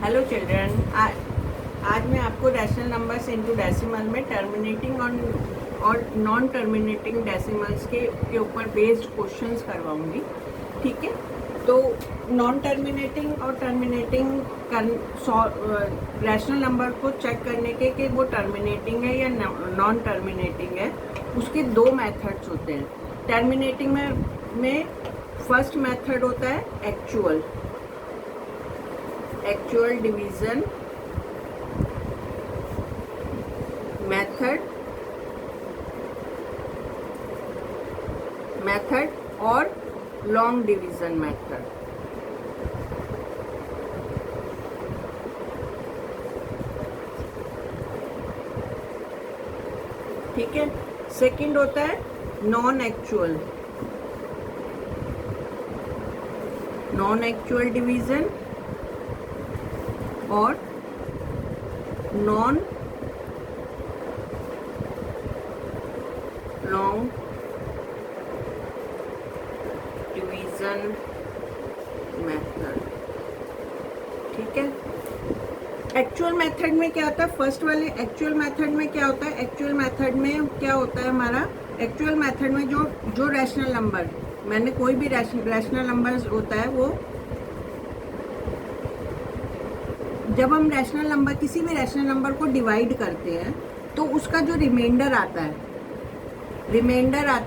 Hello children, आज मैं आपको रैशनल नंबर्स इनटू डेसिमल में टर्मिनेटिंग और नॉन टर्मिनेटिंग डेसिमल्स के ऊपर बेस्ड क्वेश्चंस करवाऊंगी। ठीक है, तो नॉन टर्मिनेटिंग और टर्मिनेटिंग रैशनल नंबर को चेक करने के कि वो टर्मिनेटिंग है या नॉन टर्मिनेटिंग है, उसके दो मेथड्स होते हैं। टर्मिनेटिंग में फर्स्ट मेथड होता है एक्चुअल डिवीजन मेथड और लॉन्ग डिवीजन मेथड। ठीक है, सेकंड होता है नॉन एक्चुअल डिवीजन और नॉन लॉन्ग डिवीजन मेथड। ठीक है, एक्चुअल मेथड में क्या होता है, फर्स्ट वाले एक्चुअल मेथड में क्या होता है, एक्चुअल मेथड में क्या होता है हमारा, एक्चुअल मेथड में जो रैशनल नंबर, मैंने कोई भी रैशनल नंबर होता है, वो जब हम रैशनल नंबर किसी भी रैशनल नंबर को डिवाइड करते हैं तो उसका जो रिमाइंडर आता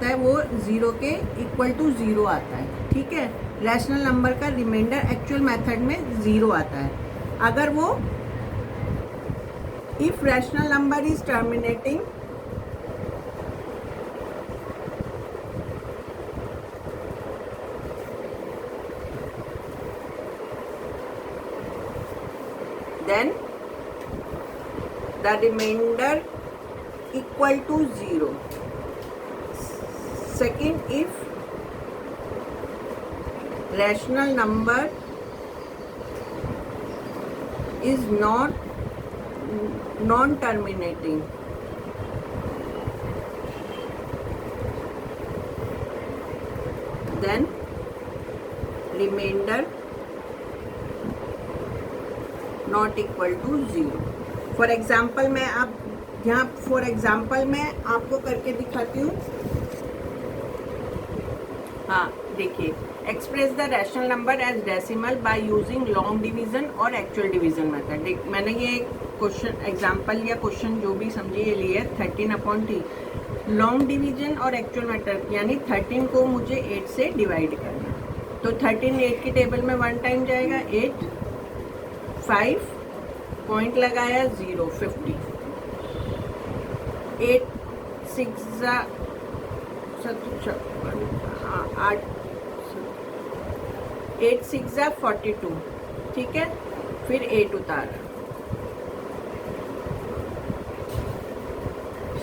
है वो ज़ीरो के इक्वल टू ज़ीरो आता है। ठीक है, रैशनल नंबर का रिमाइंडर एक्चुअल मेथड में ज़ीरो आता है। अगर वो if rational number is terminating then the remainder equal to 0. Second, if rational number is non-terminating, then remainder not equal to zero. For example मैं आपको करके दिखाती हूँ। हाँ देखिए, express the rational number as decimal by using long division और actual division method. मैंने ये क्वेश्चन एग्जाम्पल या क्वेश्चन जो भी समझिए ये लिए 13/3 लॉन्ग डिवीजन और एक्चुअल मेथड, यानी 13 को मुझे 8 से डिवाइड करना। तो 13 8 की टेबल में 1 टाइम जाएगा, 8 5 पॉइंट लगाया 0 50 8 6 8 6 42। ठीक है, फिर 8 उतारा,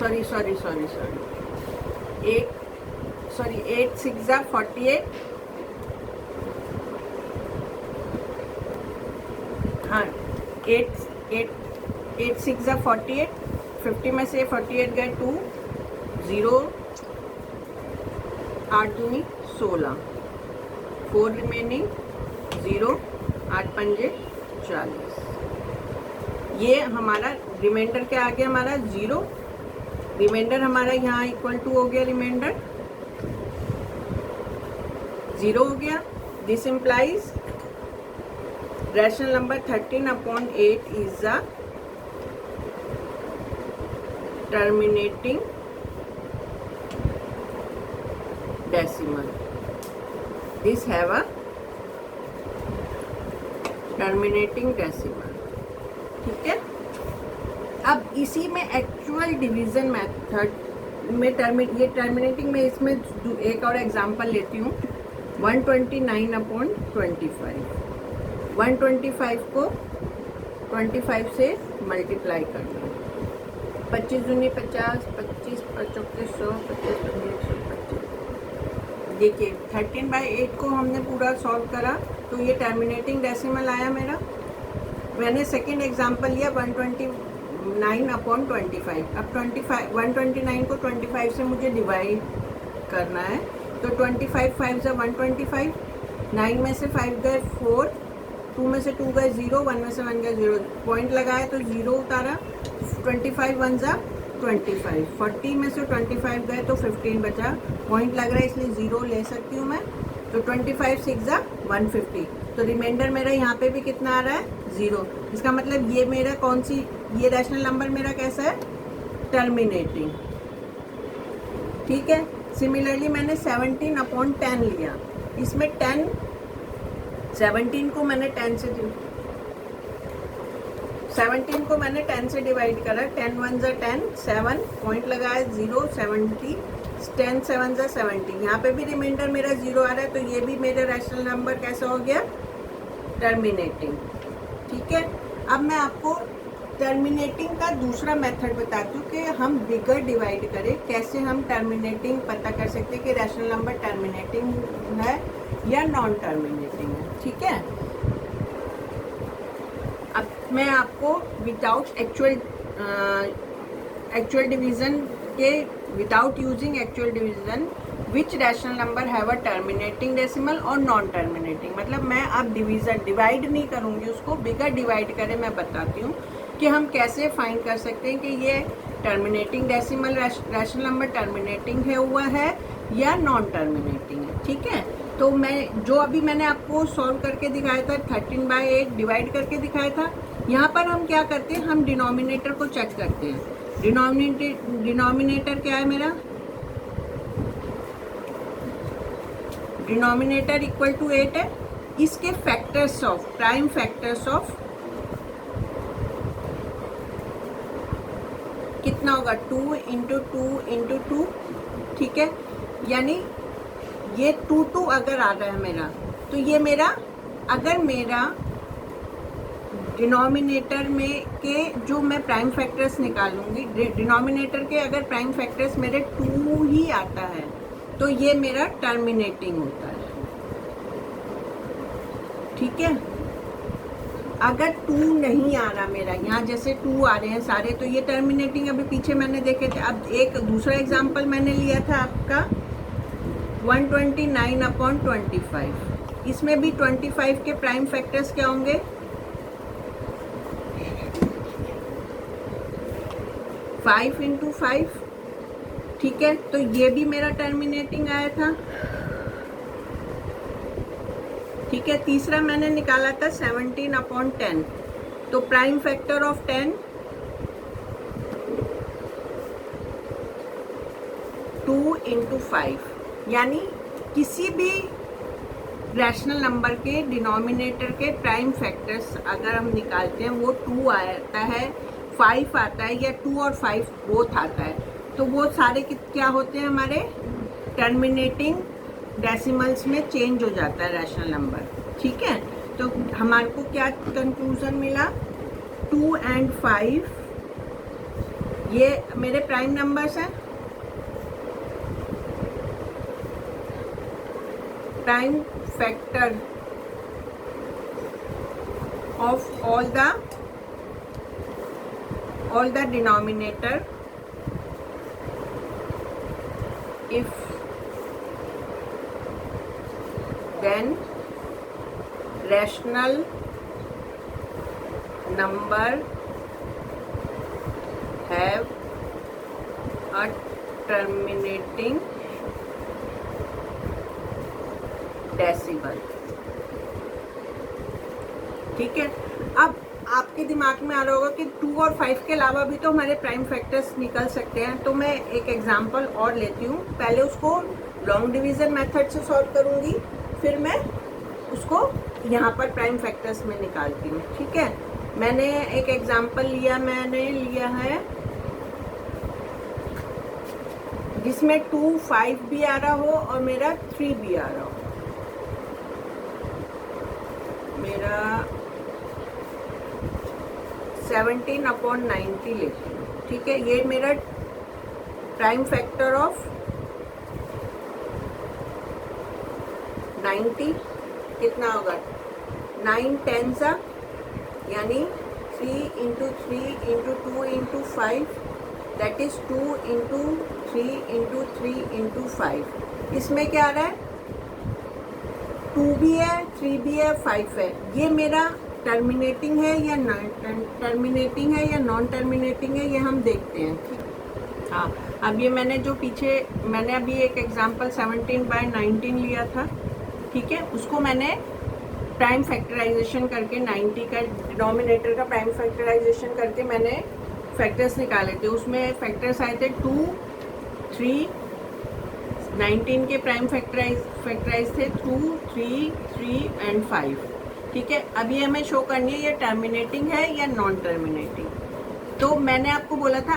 सॉरी 8 6 48। हाँ 8 6 48, 50 में से 48 गए 2 0 8 दूनी 16, 4 रिमेनिंग 0 8 पंजे 40। ये हमारा रिमाइंडर क्या आ गया, हमारा 0। रिमाइंडर हमारा यहाँ इक्वल टू हो गया, रिमाइंडर 0 हो गया। This implies rational number 13/8 is a terminating decimal. This have a terminating decimal. ठीक है, अब इसी में एक्चुअल डिवीजन मेथड में ये टर्मिनेटिंग में इसमें एक और एग्जांपल लेती हूँ। 129/25 125 को 25 से मल्टीप्लाई करना। 25 दूनी 50, 25 चौके 100, 25 पंजे 125। देखिए 13/8 को हमने पूरा सॉल्व करा तो ये टर्मिनेटिंग डेसिमल आया मेरा। मैंने सेकंड एग्जांपल लिया 129/25। अब 129 को 25 से मुझे डिवाइड करना है, तो 25 5 125, 9 में से 5 गए 4, 2 में से 2 गए 0, 1 में से 1 गए 0, पॉइंट लगाया तो 0 उतारा, 25 1 जा 25, 40 में से 25 गए तो 15 बचा, पॉइंट लग रहा है इसलिए 0 ले सकती हूँ मैं, तो 25 6 जा 150, तो रिमाइंडर मेरा यहाँ पे भी कितना आ रहा है 0। इसका मतलब ये मेरा कौन सी, ये रैशनल नंबर मेरा कैसा है, टर्मिनेटिंग। ठीक है, सिमिलरली मैंने 17/10 लिया, इसमें 17 को मैंने 10 से डिवाइड करा, 10 1 जा 10, 7 पॉइंट लगाया 0, 70, 10 7 जा 70, यहाँ पे भी रिमाइंडर मेरा 0 आ रहा है, तो ये भी मेरा रैशनल नंबर कैसा हो गया, टर्मिनेटिंग। ठीक है, अब मैं आपको टर्मिनेटिंग का दूसरा मेथड बताती हूँ कि हम बिगर डिवाइड करें, कैसे हम टर्मिनेटिंग पता कर सकते हैं कि रैशनल नंबर टर्मिनेटिंग है या नॉन टर्मिनेटिंग है। ठीक है, अब मैं आपको विदाउट एक्चुअल डिवीजन के, without using actual division which rational number have a terminating decimal और नॉन टर्मिनेटिंग, मतलब मैं अब डिवाइड नहीं करूँगी उसको, बिगर डिवाइड करें मैं बताती हूँ कि हम कैसे फाइंड कर सकते हैं कि ये terminating decimal rational number terminating है हुआ है या नॉन टर्मिनेटिंग है। ठीक है, तो मैं जो अभी मैंने आपको सॉल्व करके दिखाया था 13/8 डिवाइड करके दिखाया था, यहाँ पर हम क्या करते हैं, हम डिनोमिनेटर को चेक करते हैं। डिनोमिनेटर क्या है मेरा, डिनोमिनेटर इक्वल टू 8 है, इसके factors of, prime factors of कितना होगा, 2 इंटू 2 इंटू 2। ठीक है, यानी ये 2 अगर आ रहा है मेरा, तो ये मेरा, अगर मेरा डिनोमिनेटर में के जो मैं प्राइम फैक्टर्स निकालूंगी, डिनोमिनेटर के अगर प्राइम फैक्टर्स मेरे 2 ही आता है तो ये मेरा टर्मिनेटिंग होता है। ठीक है, अगर 2 नहीं आ रहा मेरा, यहाँ जैसे 2 आ रहे हैं सारे, तो ये टर्मिनेटिंग अभी पीछे मैंने देखे थे। अब एक दूसरा एग्जांपल मैंने लिया था आपका 129/25, इसमें भी 25 के प्राइम फैक्टर्स क्या होंगे, 5 इंटू 5। ठीक है, तो ये भी मेरा टर्मिनेटिंग आया था। ठीक है, तीसरा मैंने निकाला था 17/10, तो प्राइम फैक्टर ऑफ 10 2 इंटू 5, यानी किसी भी रैशनल नंबर के डिनोमिनेटर के प्राइम फैक्टर्स अगर हम निकालते हैं वो 2 आता है, 5 आता है, या 2 और 5 बोथ आता है, तो वो सारे क्या होते हैं, हमारे टर्मिनेटिंग डेसिमल्स में चेंज हो जाता है रैशनल नंबर। ठीक है, तो हमारे को क्या कंक्लूजन मिला, 2 and 5 ये मेरे प्राइम नंबर्स हैं, prime factor of all the denominator if then rational number have a terminating decimal। ठीक है, अब आपके दिमाग में आ रहा होगा कि 2 और 5 के अलावा भी तो हमारे प्राइम फैक्टर्स निकल सकते हैं, तो मैं एक एग्जांपल और लेती हूँ। पहले उसको लॉन्ग डिवीज़न मेथड से सॉल्व करूँगी, फिर मैं उसको यहाँ पर प्राइम फैक्टर्स में निकालती हूँ। ठीक है, मैंने एक एग्जांपल लिया, मैंने लिया है जिसमें 2 5 भी आ रहा हो और मेरा 3 भी आ रहा हो। मेरा 17/90 लेती हूँ। ठीक है, ये मेरा प्राइम फैक्टर ऑफ 90 कितना होगा, 9 10 यानी 3 into 3 into 2 into 5, that is 2 into 3 into 3 into 5। इसमें क्या आ रहा है, 2 भी है, 3 भी है, 5 है, ये मेरा टर्मिनेटिंग है या टर्मिनेटिंग है या नॉन टर्मिनेटिंग है, ये हम देखते हैं। हाँ, अब ये मैंने अभी एक एग्जांपल 17/19 लिया था, ठीक है, उसको मैंने प्राइम फैक्टराइजेशन करके 90 का डिनोमिनेटर का प्राइम फैक्टराइजेशन करके मैंने फैक्टर्स निकाले थे। उसमें फैक्टर्स आए थे 2, 3, 19 के प्राइम फैक्टराइज थे 2, 3 एंड 5, ठीक है। अब ये हमें शो करनी है ये टर्मिनेटिंग है या नॉन टर्मिनेटिंग। तो मैंने आपको बोला था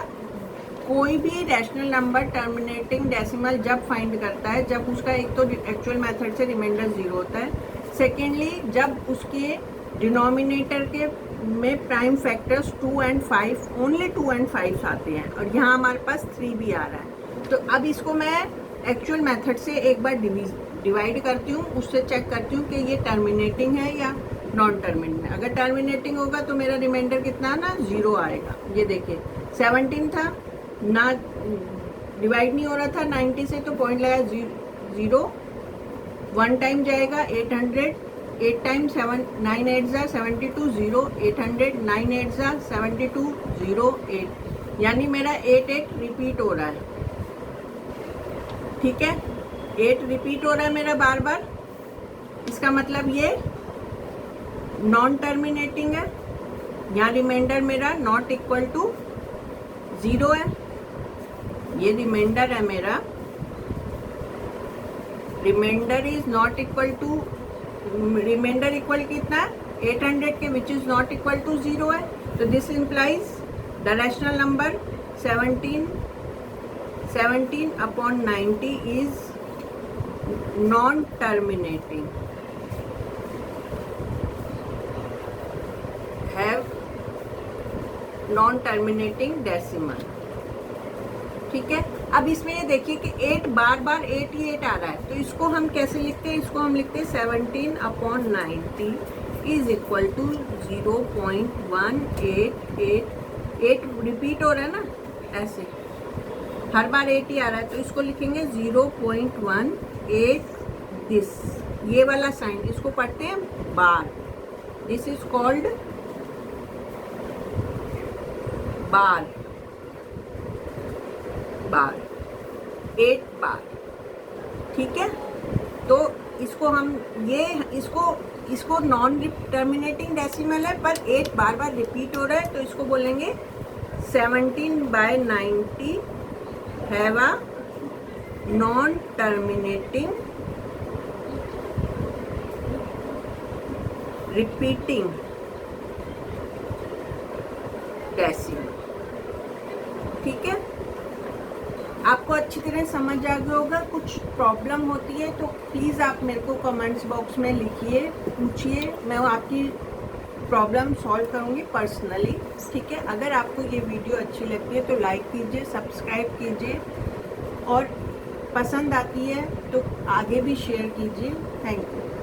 कोई भी रैशनल नंबर टर्मिनेटिंग डेसिमल जब फाइंड करता है, जब उसका एक तो एक्चुअल मेथड से रिमाइंडर 0 होता है, सेकेंडली जब उसके डिनोमिनेटर के में prime factors 2 and 5 only 2 and 5 आते हैं, और यहाँ हमारे पास 3 भी आ रहा है। तो अब इसको मैं एक्चुअल मेथड से एक बार डिवाइड करती हूँ, उससे चेक करती हूँ कि ये टर्मिनेटिंग है या नॉन टर्मिनेटिंग है। अगर टर्मिनेटिंग होगा तो मेरा रिमाइंडर कितना ना 0 आएगा। ये देखिए 17 था ना, डिवाइड नहीं हो रहा था 90 से, तो पॉइंट लगा 0, 1 टाइम जाएगा 800, 8 टाइम 7, 9 8 जा 72, 0, 800, 9 8 जा 72, 0, 8, यानी मेरा 8 रिपीट हो रहा है, ठीक है, 8 रिपीट हो रहा है मेरा बार बार। इसका मतलब ये नॉन टर्मिनेटिंग है, यहाँ रिमाइंडर मेरा नॉट इक्वल टू 0 है, ये रिमाइंडर है मेरा, remainder is not equal to, remainder equal कितना है 800 के, which is not equal to 0 है। तो this implies the rational number 17/90 is non terminating, have non terminating decimal, ठीक है। अब इसमें ये देखिए कि 8 बार 8 ही 8 आ रहा है, तो इसको हम कैसे लिखते हैं, इसको हम लिखते हैं 17/90 इज इक्वल टू 0.188, 8 रिपीट हो रहा है ना, ऐसे हर बार 8 ही आ रहा है, तो इसको लिखेंगे 0.18 दिस, ये वाला साइन, इसको पढ़ते हैं बार, दिस इज कॉल्ड बार, 8 बार, ठीक है। तो इसको हम इसको नॉन टर्मिनेटिंग डेसिमल है, पर 8 बार रिपीट हो रहा है, तो इसको बोलेंगे 17/90 have a non terminating repeating decimal, ठीक है। आपको अच्छी तरह समझ आ गया होगा। कुछ प्रॉब्लम होती है तो प्लीज़ आप मेरे को कमेंट्स बॉक्स में लिखिए, पूछिए, मैं आपकी प्रॉब्लम सॉल्व करूँगी पर्सनली, ठीक है। अगर आपको ये वीडियो अच्छी लगती है तो लाइक कीजिए, सब्सक्राइब कीजिए, और पसंद आती है तो आगे भी शेयर कीजिए। Thank you.